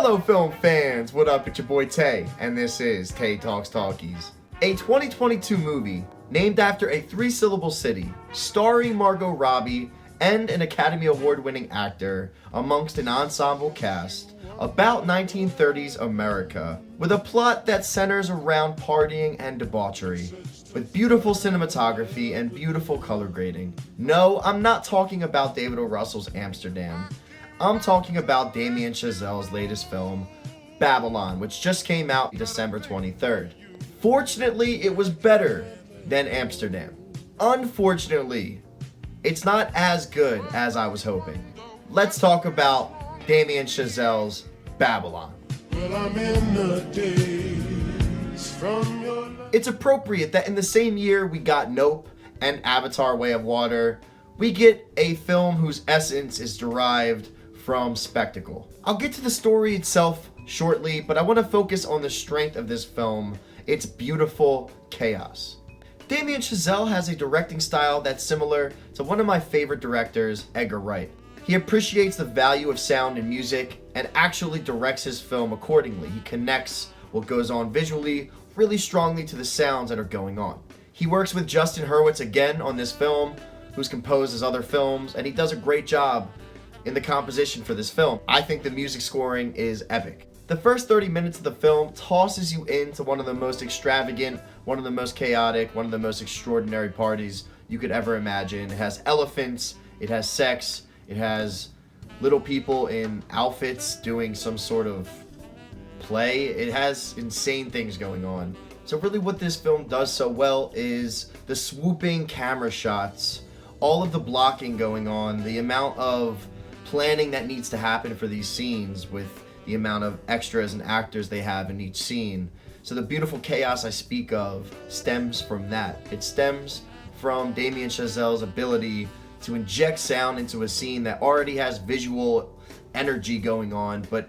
Hello film fans, what up? It's your boy Tay, and this is Tay Talks Talkies. A 2022 movie named after a three-syllable city, starring Margot Robbie and an Academy Award-winning actor amongst an ensemble cast about 1930s America, with a plot that centers around partying and debauchery, with beautiful cinematography and beautiful color grading. No, I'm not talking about David O. Russell's Amsterdam. I'm talking about Damien Chazelle's latest film, Babylon, which just came out December 23rd. Fortunately, it was better than Amsterdam. Unfortunately, it's not as good as I was hoping. Let's talk about Damien Chazelle's Babylon. It's appropriate that in the same year we got Nope and Avatar: Way of Water, we get a film whose essence is derived from spectacle. I'll get to the story itself shortly, but I want to focus on the strength of this film, its beautiful chaos. Damien Chazelle has a directing style that's similar to one of my favorite directors, Edgar Wright. He appreciates the value of sound and music and actually directs his film accordingly. He connects what goes on visually really strongly to the sounds that are going on. He works with Justin Hurwitz again on this film, who's composed his other films, and he does a great job in the composition for this film. I think the music scoring is epic. The first 30 minutes of the film tosses you into one of the most extravagant, one of the most chaotic, one of the most extraordinary parties you could ever imagine. It has elephants, it has sex, it has little people in outfits doing some sort of play. It has insane things going on. So really what this film does so well is the swooping camera shots, all of the blocking going on, the amount of planning that needs to happen for these scenes with the amount of extras and actors they have in each scene. So the beautiful chaos I speak of stems from that. It stems from Damien Chazelle's ability to inject sound into a scene that already has visual energy going on, but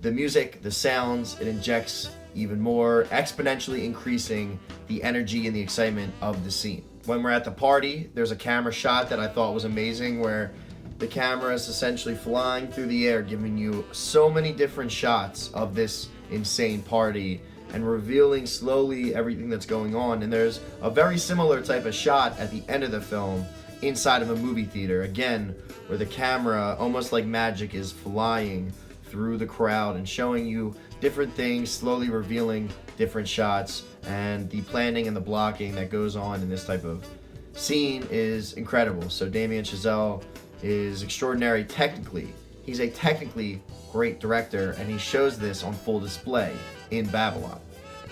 the music, the sounds, it injects even more, exponentially increasing the energy and the excitement of the scene. When we're at the party, there's a camera shot that I thought was amazing where the camera is essentially flying through the air, giving you so many different shots of this insane party and revealing slowly everything that's going on. And there's a very similar type of shot at the end of the film inside of a movie theater, again, where the camera, almost like magic, is flying through the crowd and showing you different things, slowly revealing different shots. And the planning and the blocking that goes on in this type of scene is incredible. So Damien Chazelle is extraordinary technically. He's a technically great director, and he shows this on full display in Babylon.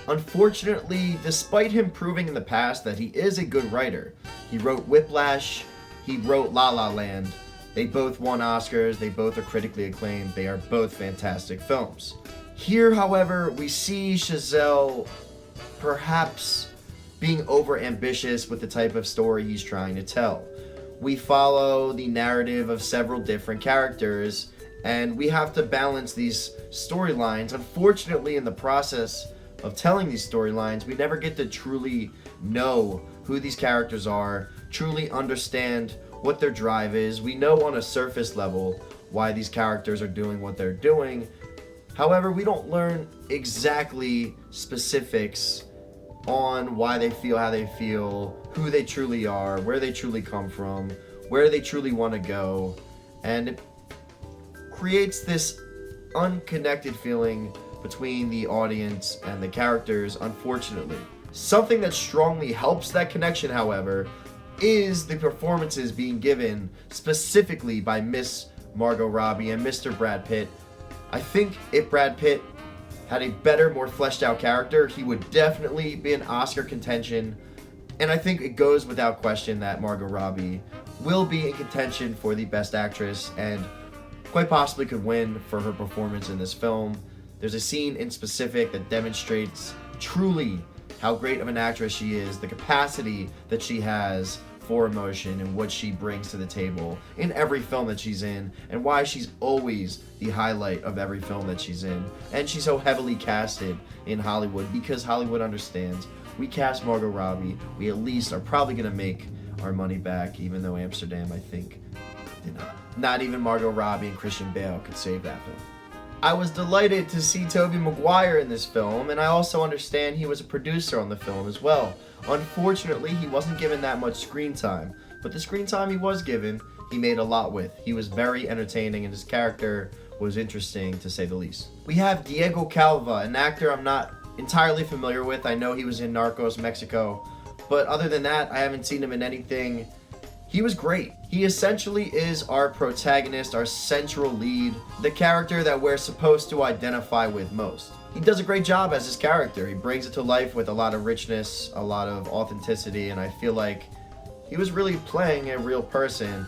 Unfortunately, despite him proving in the past that he is a good writer, he wrote Whiplash, he wrote La La Land. They both won Oscars, they both are critically acclaimed, they are both fantastic films. Here, however, we see Chazelle perhaps being over-ambitious with the type of story he's trying to tell. We follow the narrative of several different characters, and we have to balance these storylines. Unfortunately, in the process of telling these storylines, we never get to truly know who these characters are, truly understand what their drive is. We know on a surface level why these characters are doing what they're doing. However, we don't learn exactly specifics on why they feel how they feel, who they truly are, where they truly come from, where they truly want to go, and it creates this unconnected feeling between the audience and the characters, unfortunately. Something that strongly helps that connection, however, is the performances being given specifically by Miss Margot Robbie and Mr. Brad Pitt. I think if Brad Pitt had a better, more fleshed out character, he would definitely be in Oscar contention. And I think it goes without question that Margot Robbie will be in contention for the Best Actress and quite possibly could win for her performance in this film. There's a scene in specific that demonstrates truly how great of an actress she is, the capacity that she has for emotion and what she brings to the table in every film that she's in, and why she's always the highlight of every film that she's in. And she's so heavily casted in Hollywood because Hollywood understands we cast Margot Robbie, we at least are probably going to make our money back, even though Amsterdam, I think, did not. Not even Margot Robbie and Christian Bale could save that film. I was delighted to see Tobey Maguire in this film, and I also understand he was a producer on the film as well. Unfortunately, he wasn't given that much screen time, but the screen time he was given, he made a lot with. He was very entertaining, and his character was interesting, to say the least. We have Diego Calva, an actor I'm not entirely familiar with. I know he was in Narcos Mexico, but other than that, I haven't seen him in anything. He was great. He essentially is our protagonist, our central lead, the character that we're supposed to identify with most. He does a great job as his character. He brings it to life with a lot of richness, a lot of authenticity, and I feel like he was really playing a real person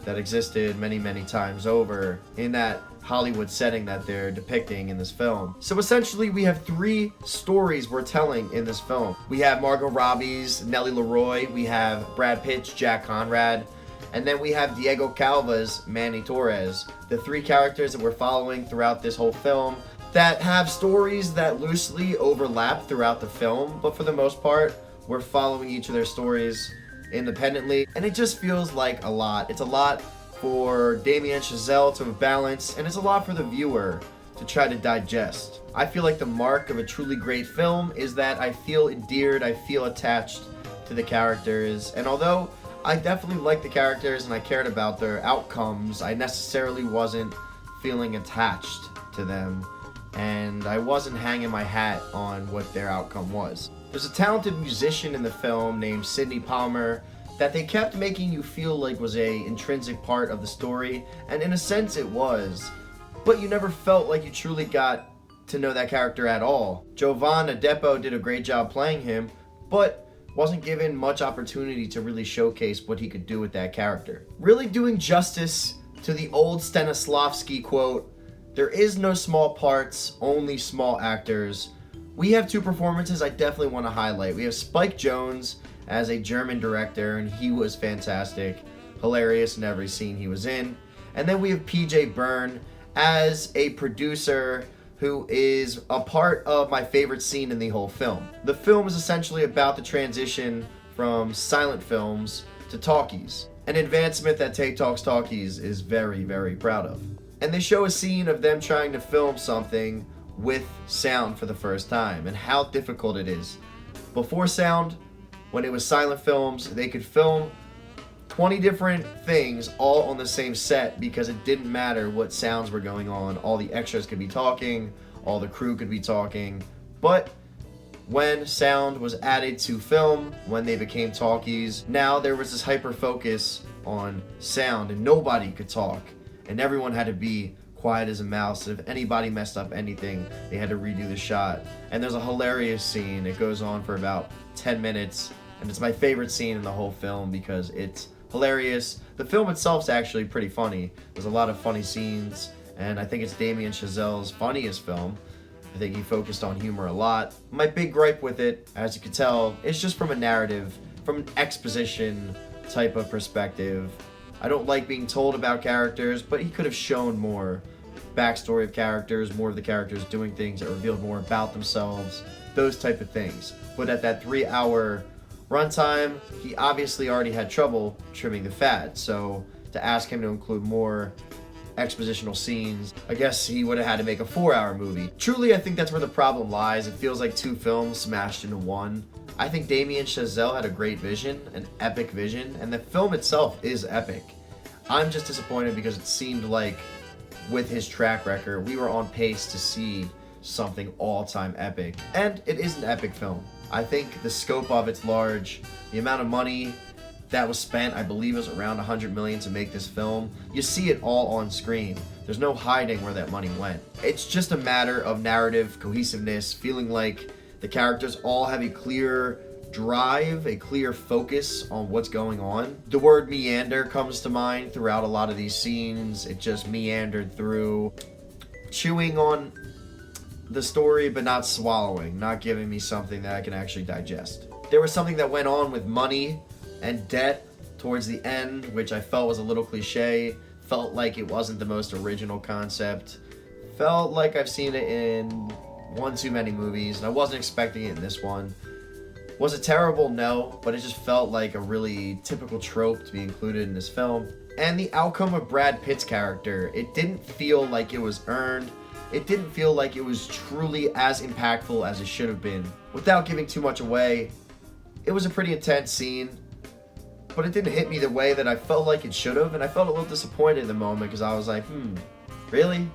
that existed many, many times over in that Hollywood setting that they're depicting in this film. So essentially, we have three stories we're telling in this film. We have Margot Robbie's Nellie Leroy, we have Brad Pitt's Jack Conrad, and then we have Diego Calva's Manny Torres. The three characters that we're following throughout this whole film that have stories that loosely overlap throughout the film, but for the most part, we're following each of their stories independently, and it just feels like a lot. It's a lot for Damien Chazelle to balance, and it's a lot for the viewer to try to digest. I feel like the mark of a truly great film is that I feel endeared, I feel attached to the characters, and although I definitely liked the characters and I cared about their outcomes, I necessarily wasn't feeling attached to them, and I wasn't hanging my hat on what their outcome was. There's a talented musician in the film named Sidney Palmer that they kept making you feel like was a intrinsic part of the story, and in a sense it was, but you never felt like you truly got to know that character at all. Jovan Adepo did a great job playing him, but wasn't given much opportunity to really showcase what he could do with that character. Really doing justice to the old Stanislavski quote, "There is no small parts, only small actors." We have two performances I definitely want to highlight. We have Spike Jonze as a German director, and he was fantastic, hilarious in every scene he was in. And then we have PJ Byrne as a producer who is a part of my favorite scene in the whole film. The film is essentially about the transition from silent films to talkies, an advancement that Tay Talks Talkies is very, very proud of. And they show a scene of them trying to film something with sound for the first time and how difficult it is. Before sound, when it was silent films, they could film 20 different things all on the same set because it didn't matter what sounds were going on. All the extras could be talking, all the crew could be talking. But when sound was added to film, when they became talkies, now there was this hyper focus on sound and nobody could talk and everyone had to be quiet as a mouse. If anybody messed up anything, they had to redo the shot. And there's a hilarious scene. It goes on for about 10 minutes, and it's my favorite scene in the whole film because it's hilarious. The film itself is actually pretty funny. There's a lot of funny scenes, and I think it's Damien Chazelle's funniest film. I think he focused on humor a lot. My big gripe with it, as you can tell, is just from a narrative, from an exposition type of perspective. I don't like being told about characters, but he could have shown more backstory of characters, more of the characters doing things that revealed more about themselves, those type of things. But at that 3-hour runtime, he obviously already had trouble trimming the fat, so to ask him to include more expositional scenes, I guess he would have had to make a 4-hour movie. Truly, I think that's where the problem lies. It feels like two films smashed into one. I think Damien Chazelle had a great vision, an epic vision, and the film itself is epic. I'm just disappointed because it seemed like with his track record, we were on pace to see something all-time epic. And it is an epic film. I think the scope of it's large. The amount of money that was spent, I believe, was around $100 million to make this film. You see it all on screen. There's no hiding where that money went. It's just a matter of narrative cohesiveness, feeling like the characters all have a clear drive, a clear focus on what's going on. The word meander comes to mind throughout a lot of these scenes. It just meandered through, chewing on the story but not swallowing, not giving me something that I can actually digest. There was something that went on with money and debt towards the end, which I felt was a little cliche, felt like it wasn't the most original concept, felt like I've seen it in one too many movies, and I wasn't expecting it in this one. Was it terrible? No, but it just felt like a really typical trope to be included in this film. And the outcome of Brad Pitt's character, it didn't feel like it was earned. it didn't feel like it was truly as impactful as it should have been. Without giving too much away, it was a pretty intense scene, but it didn't hit me the way that I felt like it should have, and I felt a little disappointed in the moment because I was like, really?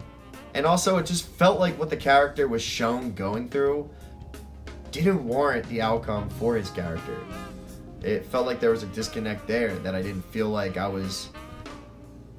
And also, it just felt like what the character was shown going through didn't warrant the outcome for his character. It felt like there was a disconnect there, that I didn't feel like I was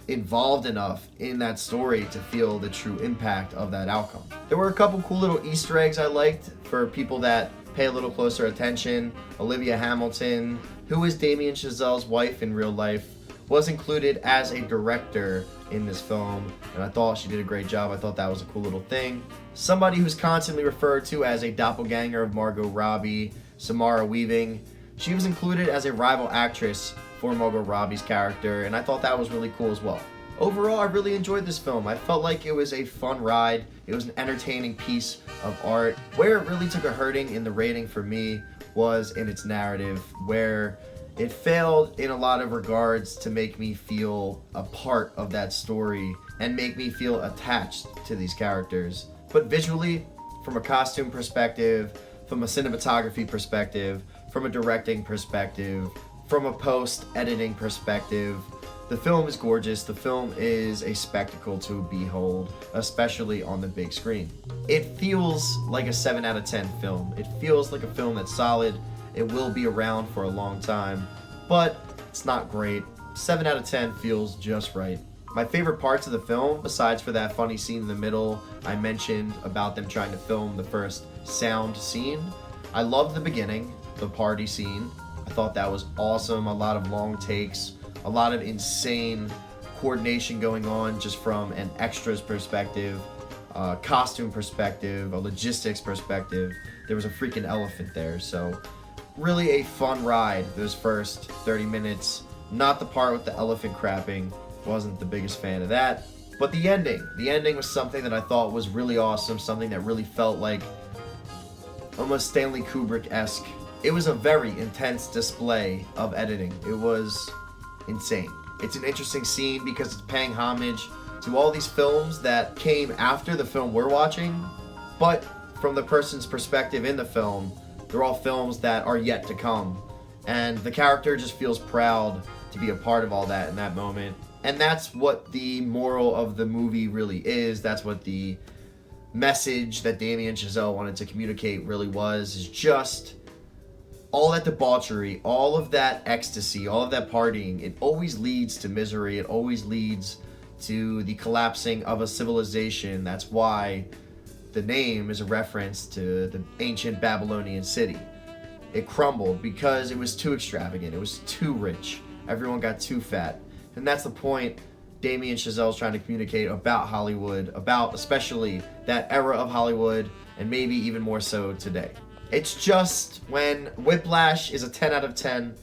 involved enough in that story to feel the true impact of that outcome. There were a couple cool little Easter eggs I liked for people that pay a little closer attention. Olivia Hamilton, who is Damien Chazelle's wife in real life, was included as a director in this film, and I thought she did a great job. I thought that was a cool little thing. Somebody who's constantly referred to as a doppelganger of Margot Robbie, Samara Weaving, she was included as a rival actress for Margot Robbie's character, and I thought that was really cool as well. Overall, I really enjoyed this film. I felt like it was a fun ride. It was an entertaining piece of art. Where it really took a hurting in the rating for me was in its narrative, where it failed in a lot of regards to make me feel a part of that story and make me feel attached to these characters. But visually, from a costume perspective, from a cinematography perspective, from a directing perspective, from a post-editing perspective, the film is gorgeous. The film is a spectacle to behold, especially on the big screen. It feels like a 7 out of 10 film. It feels like a film that's solid. It will be around for a long time, but it's not great. 7 out of 10 feels just right. My favorite parts of the film, besides for that funny scene in the middle I mentioned about them trying to film the first sound scene, I loved the beginning, the party scene. I thought that was awesome. A lot of long takes, a lot of insane coordination going on just from an extras perspective, costume perspective, a logistics perspective. There was a freaking elephant there, so really a fun ride those first 30 minutes. Not the part with the elephant crapping, wasn't the biggest fan of that. But the ending was something that I thought was really awesome, something that really felt like almost Stanley Kubrick-esque. It was a very intense display of editing. It was insane. It's an interesting scene because it's paying homage to all these films that came after the film we're watching, but from the person's perspective in the film, they're all films that are yet to come. And the character just feels proud to be a part of all that in that moment. And that's what the moral of the movie really is. That's what the message that Damien Chazelle wanted to communicate really was, is just all that debauchery, all of that ecstasy, all of that partying. It always leads to misery. It always leads to the collapsing of a civilization. That's why the name is a reference to the ancient Babylonian city. It crumbled because it was too extravagant. It was too rich. Everyone got too fat. And that's the point Damien Chazelle is trying to communicate about Hollywood, about especially that era of Hollywood, and maybe even more so today. It's just when Whiplash is a 10 out of 10,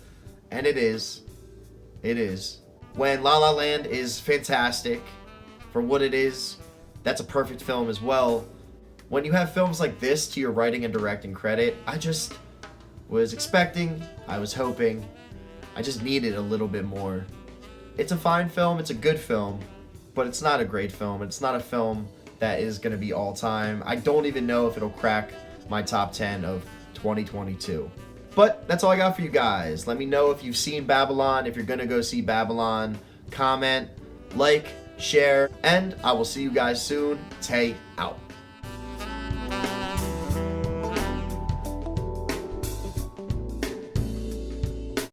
and it is. When La La Land is fantastic for what it is, that's a perfect film as well. When you have films like this to your writing and directing credit, I just was expecting, I was hoping, I just needed a little bit more. It's a fine film, it's a good film, but it's not a great film. It's not a film that is going to be all time. I don't even know if it'll crack my top 10 of 2022. But that's all I got for you guys. Let me know if you've seen Babylon, if you're going to go see Babylon. Comment, like, share, and I will see you guys soon. Tay out.